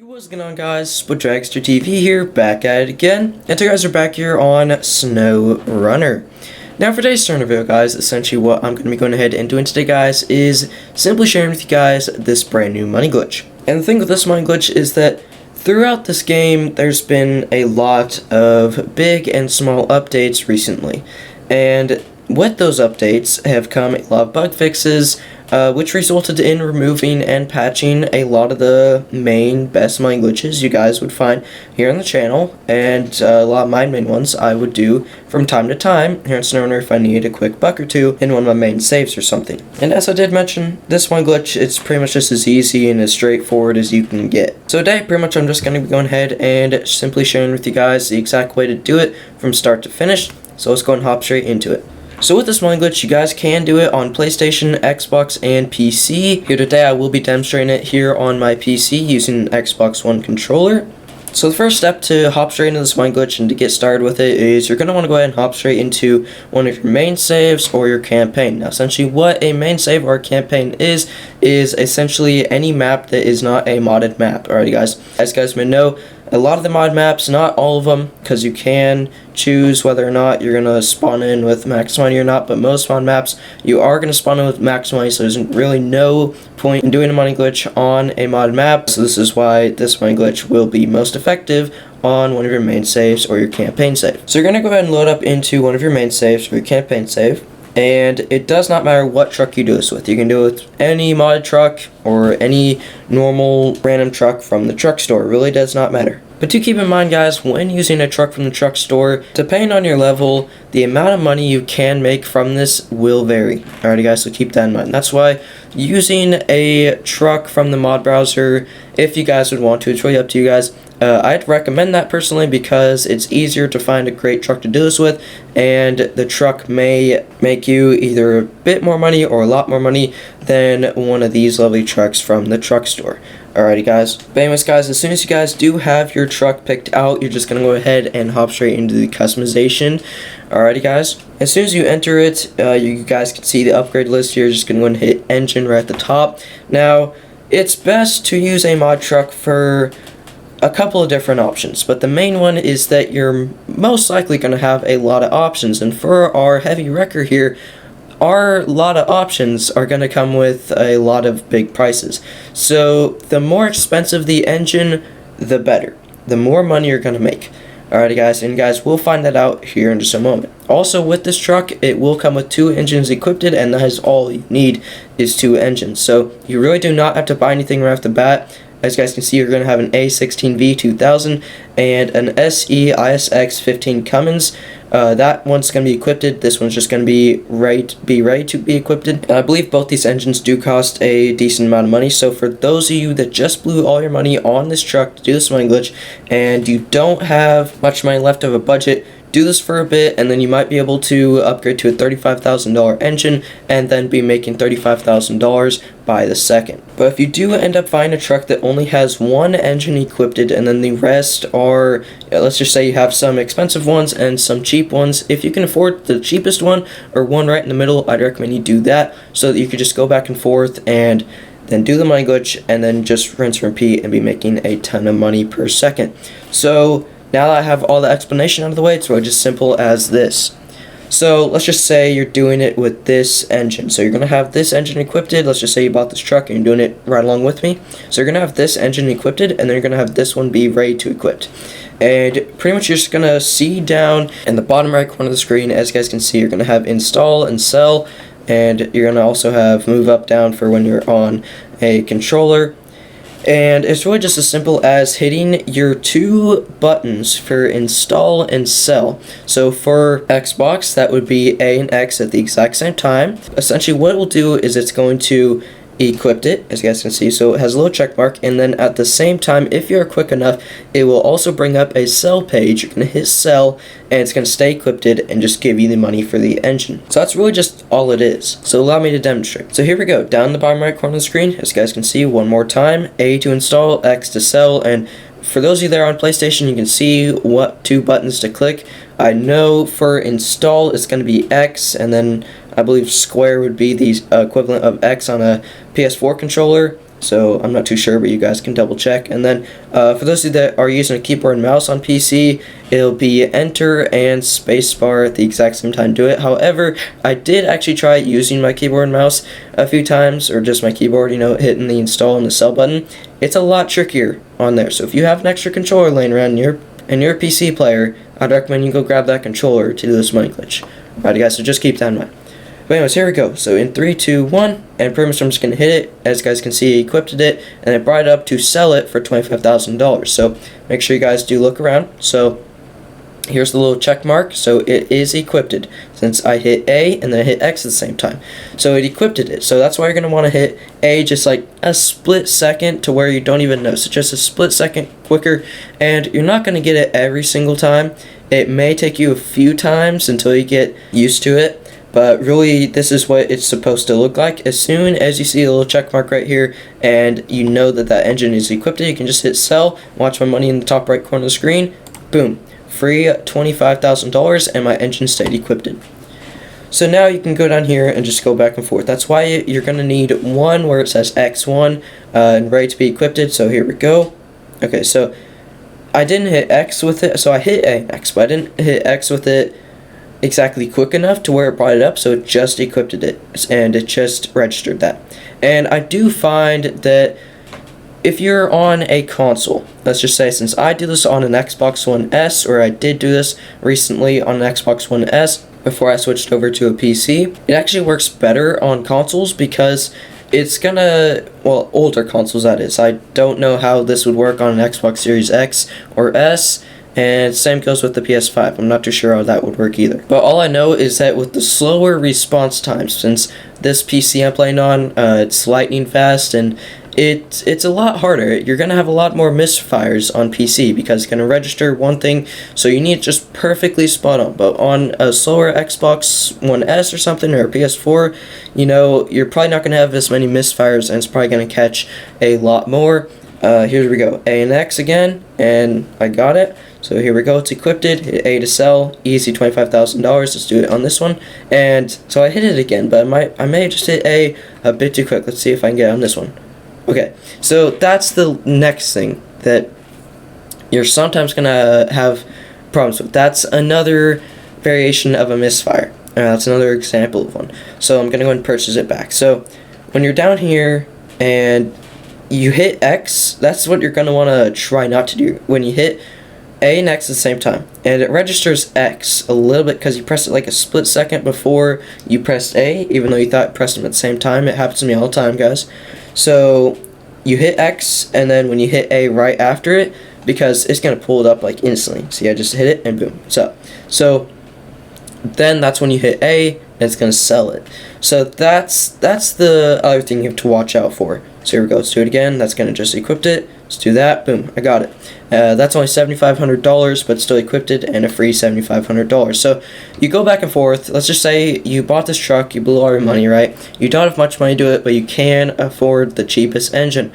What's going on, guys? With DragsterTV here, back at it again, and you guys are back here on SnowRunner. Now for today's turn video, guys, essentially what I'm going to be going ahead and doing today, guys, is simply sharing with you guys this brand new money glitch. And the thing with this money glitch is that throughout this game, there's been a lot of big and small updates recently, and with those updates have come a lot of bug fixes, which resulted in removing and patching a lot of the main best money glitches you guys would find here on the channel, and a lot of my main ones I would do from time to time here on SnowRunner if I needed a quick buck or two in one of my main saves or something. And as I did mention, this money glitch, it's pretty much just as easy and as straightforward as you can get. So today, pretty much I'm just going to be going ahead and simply sharing with you guys the exact way to do it from start to finish. So let's go and hop straight into it. So with this money glitch, you guys can do it on PlayStation, Xbox, and PC. Here today, I will be demonstrating it here on my PC using an Xbox One controller. So the first step to hop straight into this money glitch and to get started with it is you're going to want to go ahead and hop straight into one of your main saves or your campaign. Now essentially what a main save or a campaign is essentially any map that is not a modded map. Alrighty guys, as you guys may know, a lot of the mod maps, not all of them, because you can choose whether or not you're going to spawn in with max money or not, but most mod maps, you are going to spawn in with max money, so there's really no point in doing a money glitch on a mod map. So this is why this money glitch will be most effective on one of your main saves or your campaign save. So you're going to go ahead and load up into one of your main saves or your campaign save. And it does not matter what truck you do this with. You can do it with any modded truck or any normal random truck from the truck store. It really does not matter. But do keep in mind, guys, when using a truck from the truck store, depending on your level, the amount of money you can make from this will vary. Alrighty guys, so keep that in mind. That's why using a truck from the mod browser, if you guys would want to, it's really up to you guys. I'd recommend that personally because it's easier to find a great truck to do this with, and the truck may make you either a bit more money or a lot more money than one of these lovely trucks from the truck store. Alrighty guys, but anyways guys, as soon as you guys do have your truck picked out, you're just going to go ahead and hop straight into the customization. Alrighty guys, as soon as you enter it, you guys can see the upgrade list here. You're just going to go and hit engine right at the top. Now, it's best to use a mod truck for a couple of different options, but the main one is that you're most likely going to have a lot of options, and for our heavy wrecker here, our lot of options are going to come with a lot of big prices. So the more expensive the engine, the better. The more money you're going to make. Alrighty guys, and guys, we'll find that out here in just a moment. Also with this truck, it will come with 2 engines equipped, and that is all you need is 2 engines. So you really do not have to buy anything right off the bat. As you guys can see, you're going to have an A16V 2000 and an SE ISX 15 Cummins. That one's going to be equipped. This one's just going to be ready to be equipped. And I believe both these engines do cost a decent amount of money. So for those of you that just blew all your money on this truck to do this money glitch, and you don't have much money left of a budget, do this for a bit, and then you might be able to upgrade to a $35,000 engine and then be making $35,000 by the second. But if you do end up finding a truck that only has 1 engine equipped and then the rest are, let's just say you have some expensive ones and some cheap ones, if you can afford the cheapest one or one right in the middle, I'd recommend you do that so that you could just go back and forth and then do the money glitch and then just rinse and repeat and be making a ton of money per second. So now that I have all the explanation out of the way, it's really just simple as this. So let's just say you're doing it with this engine. So you're going to have this engine equipped. Let's just say you bought this truck and you're doing it right along with me. So you're going to have this engine equipped, and then you're going to have this one be ready to equip. And pretty much you're just going to see down in the bottom right corner of the screen, as you guys can see, you're going to have install and sell. And you're going to also have move up down for when you're on a controller. And it's really just as simple as hitting your 2 buttons for install and sell. So for Xbox, that would be A and X at the exact same time. Essentially what it will do is it's going to equipped it, as you guys can see, so it has a little check mark, and then at the same time, if you're quick enough, it will also bring up a sell page. You're going to hit sell, and it's going to stay equipped and just give you the money for the engine. So that's really just all it is. So allow me to demonstrate. So here we go, down in the bottom right corner of the screen, as you guys can see, one more time, A to install, X to sell, and for those of you there on PlayStation, you can see what 2 buttons to click. I know for install, it's going to be X, and then I believe square would be the equivalent of X on a PS4 controller. so I'm not too sure, but you guys can double check. And then for those of you that are using a keyboard and mouse on PC, it'll be enter and spacebar at the exact same time to do it. However, I did actually try using my keyboard and mouse a few times, or just my keyboard, you know, hitting the install and the sell button. It's a lot trickier on there, so if you have an extra controller laying around and you're a PC player, I'd recommend you go grab that controller to do this money glitch. Alright guys, so just keep that in mind. But anyways, here we go. So in 3, 2, 1, and pretty much I'm just going to hit it. As you guys can see, I equipped it, and it brought it up to sell it for $25,000. So make sure you guys do look around. So here's the little check mark. So it is equipped, since I hit A and then I hit X at the same time. So it equipped it. So that's why you're going to want to hit A just like a split second to where you don't even notice. It's just a split second quicker, and you're not going to get it every single time. It may take you a few times until you get used to it. But really, this is what it's supposed to look like. As soon as you see a little check mark right here, and you know that that engine is equipped, you can just hit sell, watch my money in the top right corner of the screen, boom, free $25,000, and my engine stayed equipped. So now you can go down here and just go back and forth. That's why you're going to need one where it says X1 and ready to be equipped. So here we go. Okay, so I didn't hit X with it, so I hit A and X, but I didn't hit X with it exactly quick enough to where it brought it up, so it just equipped it, and it just registered that. And I do find that if you're on a console, let's just say, since I do this on an Xbox One S, or I did do this recently on an Xbox One S before I switched over to a PC, it actually works better on consoles because it's gonna, well, older consoles that is. I don't know how this would work on an Xbox Series X or S, and same goes with the PS5. I'm not too sure how that would work either. But all I know is that with the slower response times, since this PC I'm playing on, it's lightning fast, and it's a lot harder. You're going to have a lot more misfires on PC because it's going to register one thing, so you need it just perfectly spot on. But on a slower Xbox One S or something, or a PS4, you know, you're probably not going to have as many misfires, and it's probably going to catch a lot more. Here we go, A and X again, and I got it. So here we go, it's equipped, hit A to sell, easy $25,000, let's do it on this one. And so I hit it again, but I may have just hit a bit too quick. Let's see if I can get it on this one. Okay, so that's the next thing that you're sometimes going to have problems with. That's another variation of a misfire. That's another example of one. So I'm going to go and purchase it back. So when you're down here and you hit X, that's what you're going to want to try not to do. When you hit A and X at the same time, and it registers X a little bit because you pressed it like a split second before you pressed A, even though you thought you pressed them at the same time. It happens to me all the time, guys. So you hit X, and then when you hit A right after it, because it's going to pull it up like instantly. See, I just hit it and boom, it's up. So then that's when you hit A, and it's going to sell it. So that's the other thing you have to watch out for. So here we go, let's do it again. That's going to just equip it. Let's do that. Boom, I got it. That's only $7,500, but still equipped it, and a free $7,500. So you go back and forth. Let's just say you bought this truck, you blew all your money, right? You don't have much money to do it, but you can afford the cheapest engine.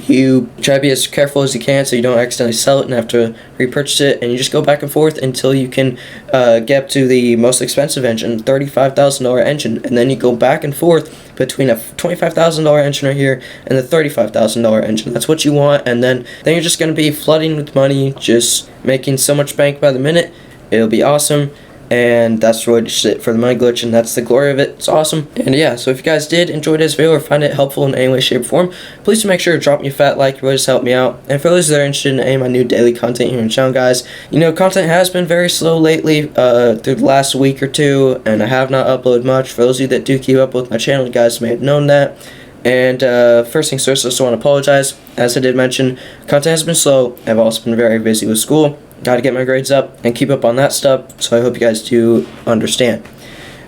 You try to be as careful as you can so you don't accidentally sell it and have to repurchase it, and you just go back and forth until you can get up to the most expensive engine, $35,000 engine, and then you go back and forth between a $25,000 engine right here and the $35,000 engine. That's what you want, and then you're just going to be flooding with money, just making so much bank by the minute. It'll be awesome, and that's really just it for the money glitch, and that's the glory of it. It's awesome. And yeah, so if you guys did enjoy this video or find it helpful in any way, shape, or form, please do make sure to drop me a fat like. It really just help me out. And for those that are interested in any of my new daily content here on the channel, guys, you know, content has been very slow lately through the last week or two, and I have not uploaded much. For those of you that do keep up with my channel, you guys may have known that. And first things first, I just want to apologize. As I did mention, content has been slow. I've also been very busy with school. Got to get my grades up and keep up on that stuff, so I hope you guys do understand.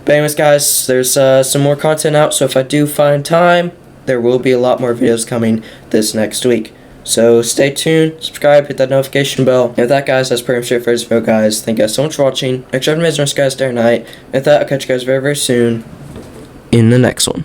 But anyways, guys, there's some more content out, so if I do find time, there will be a lot more videos coming this next week. So stay tuned, subscribe, hit that notification bell. And with that, guys, that's pretty much it for this video, guys. Thank you guys so much for watching. Make sure you have an amazing rest, guys, day or night. And with that, I'll catch you guys very, very soon in the next one.